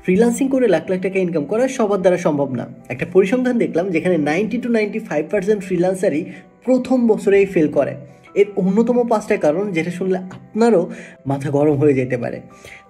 Freelancing করে লাখ লাখ টাকা income করা সবার দ্বারা সম্ভব না। একটা পরিসংখ্যান দেখলাম যেখানে 90-95% ফ্রিল্যান্সারই প্রথম বছরেই ফেল করে। এর অন্যতম 5টা কারণ যেটা শুনলে আপনারও মাথা গরম হয়ে যেতে পারে।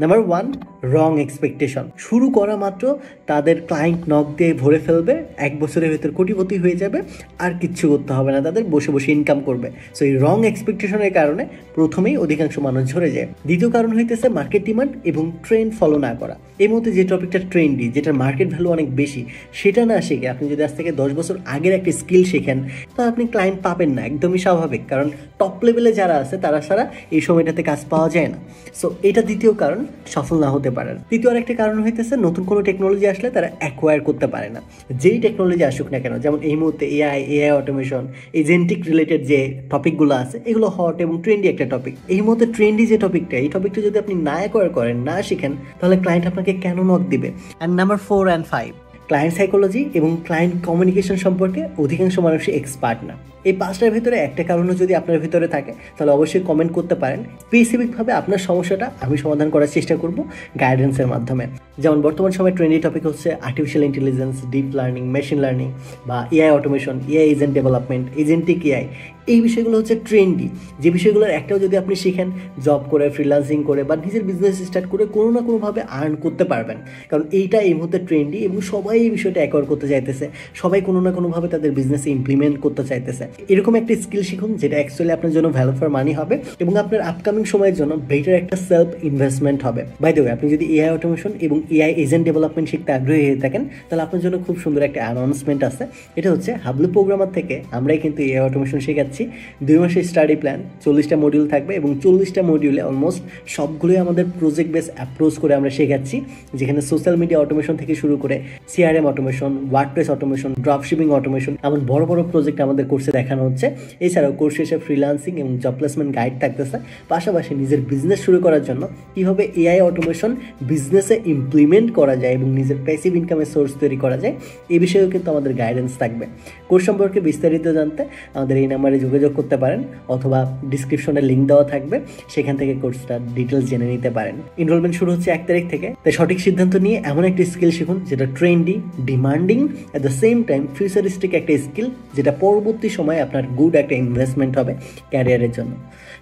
নাম্বার 1, রং এক্সপেকটেশন। শুরু করা মাত্র তাদের ক্লায়েন্ট নক দিয়ে ভরে ফেলবে, 1 বছরের ভেতর কোটিপতি হয়ে যাবে, আর কিচ্ছু করতে হবে না, তাদের বসে বসে ইনকাম করবে। সো এই রং এক্সপেকটেশনের কারণে প্রথমেই অধিকাংশ মানুষ ঝরে যায়। দ্বিতীয় কারণ হইতেছে মার্কেট ডিমান্ড এবং ট্রেন্ড ফলো না করা। এই মুহূর্তে যে টপিকটা ট্রেন্ডি, যেটার মার্কেট ভ্যালু অনেক বেশি, সেটা না শিখে আপনি যদি আজ থেকে 10 বছর আগের একটা স্কিল শেখেন, তাহলে আপনি ক্লায়েন্ট পাবেন না, একদমই স্বাভাবিক। কারণ টপ লেভেলে যারা আছে তারা ছাড়া এই সময়টাতে কাজ পাওয়া যায় না। সো এটা দ্বিতীয় কারণ সফল না হতে পারেন। তৃতীয় আরেকটা কারণ হইতেছে নতুন কোনো টেকনোলজি আসলে তারা অ্যাকোয়ার করতে পারে না। যেই টেকনোলজি আসুক না কেন, যেমন এই মুহূর্তে এআই অটোমেশন, এজেন্টিক রিলেটেড যে টপিকগুলো আছে, এগুলো হট এবং ট্রেন্ডি একটা টপিক। এই মুহূর্তে ট্রেন্ডি যে টপিকটা, এই টপিকটা যদি আপনি না অ্যাকোয়ার করেন, না শিখেন, তাহলে ক্লায়েন্ট আপনাকে কেন নক দিবে? And number 4 and 5, client psychology এবং ক্লায়েন্ট কমিউনিকেশন সম্পর্কে অধিকাংশ মানুষই এক্সপার্ট না। এই 5টার ভিতরে একটা কারণও যদি আপনার ভিতরে থাকে, তাহলে অবশ্যই কমেন্ট করতে পারেন। স্পেসিফিকভাবে আপনার সমস্যাটা আমি সমাধান করার চেষ্টা করব গাইডেন্সের মাধ্যমে। যেমন বর্তমান সময় ট্রেন্ডি টপিক হচ্ছে artificial intelligence, deep learning, machine learning বা AI automation, AI agent development, agentic AI. এই বিষয়গুলো হচ্ছে ট্রেন্ডি, যে বিষয়গুলোর একটাও যদি আপনি শিখেন, জব করে, ফ্রিল্যান্সিং করে বা নিজের বিজনেস স্টার্ট করে কোনো না কোনোভাবে আর্ন করতে পারবেন। কারণ এইটা এই মুহূর্তে ট্রেন্ডি এবং সবাই এই বিষয়টা অ্যাকোয়ার করতে চাইতেছে, সবাই কোনো না কোনোভাবে তাদের বিজনেসে ইমপ্লিমেন্ট করতে চাইতেছে। এরকম একটা স্কিল শিখুন যেটা অ্যাকচুয়ালি আপনার জন্য ভ্যালু ফর মানি হবে এবং আপনার আপকামিং সময়ের জন্য বেটার একটা সেলফ ইনভেস্টমেন্ট হবে। বাই দ্য ওয়ে, আপনি যদি এআই অটোমেশন এবং এআই এজেন্ট ডেভেলপমেন্ট শিখতে আগ্রহী হয়ে থাকেন, তাহলে আপনার জন্য খুব সুন্দর একটা অ্যানাউন্সমেন্ট আছে। এটা হচ্ছে হাবলু প্রোগ্রামার থেকে আমরাই কিন্তু এআই অটোমেশন শেখাচ্ছি। 2 মাসের স্টাডি প্ল্যান, 40টা মডিউল থাকবে এবং 40টা মডিউলে অলমোস্ট সবগুলোই আমাদের প্রজেক্ট বেস অ্যাপ্রোচ করে আমরা শেখাচ্ছি, যেখানে সোশ্যাল মিডিয়া অটোমেশন থেকে শুরু করে CRM automation, WordPress automation, dropshipping automation, এমন বড় বড় প্রজেক্ট আমাদের কোর্সে দেখানো হচ্ছে। এছাড়াও কোর্স শেষে ফ্রিল্যান্সিং এবং জব প্লেসমেন্ট গাইড থাকতেছে। পাশাপাশি নিজের বিজনেস শুরু করার জন্য কীভাবে এআই অটোমেশন বিজনেসে ইমপ্লিমেন্ট করা যায় এবং নিজের প্যাসিভ ইনকামের সোর্স তৈরি করা যায়, এই বিষয়েও কিন্তু আমাদের গাইডেন্স থাকবে। কোর্স সম্পর্কে বিস্তারিত জানতে আমাদের এই নাম্বারে যোগাযোগ করতে পারেন অথবা ডিসক্রিপশনে লিঙ্ক দেওয়া থাকবে, সেখান থেকে কোর্সটা ডিটেলস জেনে নিতে পারেন। এনরোলমেন্ট শুরু হচ্ছে 1 তারিখ থেকে। তাই সঠিক সিদ্ধান্ত নিয়ে এমন একটা স্কিল শিখুন যেটা trendy, demanding, at the same time futuristic একটা স্কিল, যেটা পরবর্তী সময়ে আপনার গুড একটা ইনভেস্টমেন্ট হবে ক্যারিয়ারের জন্য।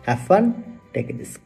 Have fun, take a risk.